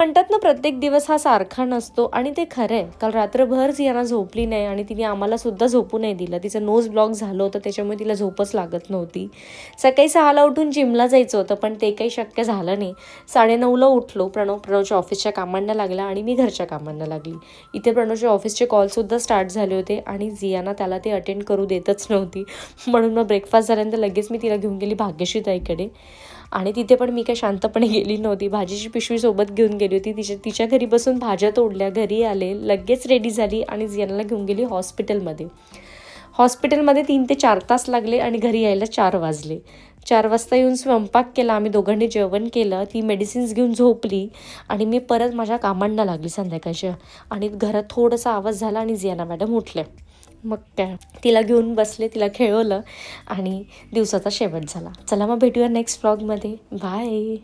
म्हणतात ना, प्रत्येक दिवस हा सारखा नसतो आणि ते खरं आहे. काल रात्रभर जियाना झोपली नाही आणि तिने आम्हाला सुद्धा झोपू नाही दिलं. तिचं नोज ब्लॉक झालं होतं, त्याच्यामुळे तिला झोपच लागत नव्हती. सकाळी 6ला उठून जिमला जायचं होतं, पण ते काही शक्य झालं नाही. 9:30ला उठलो. प्रणवच्या ऑफिसच्या कामांना लागला आणि मी घरच्या कामांना लागली. इथे प्रणवच्या ऑफिसचे कॉलसुद्धा स्टार्ट झाले होते आणि जियाना त्याला ते अटेंड करू देतच नव्हती. म्हणून मग ब्रेकफास्ट झाल्यानंतर लगेच मी तिला घेऊन गेली भाग्यश्री ताईकडे. आणि तिथे पण मी काही शांतपणे गेली नव्हती. भाजीची पिशवी सोबत घेऊन गेली होती. तिच्या घरी बसून भाज्या तोडल्या, घरी आले, लगेच रेडी झाली आणि जियानाला घेऊन गेली हॉस्पिटलमध्ये. हॉस्पिटलमध्ये 3 ते 4 तास लागले आणि घरी यायला 4 वाजले. 4 वाजता येऊन स्वयंपाक केला, आम्ही दोघांनी जेवण केलं, ती मेडिसिन्स घेऊन झोपली आणि मी परत माझ्या कामांना लागली संध्याकाळच्या. आणि घरात थोडासा आवाज झाला आणि जियाना मॅडम उठल्या. मग काय, तिला घेऊन बसले, तिला खेळवलं आणि दिवसाचा शेवट झाला. चला मग भेटूया नेक्स्ट व्लॉगमध्ये. बाय.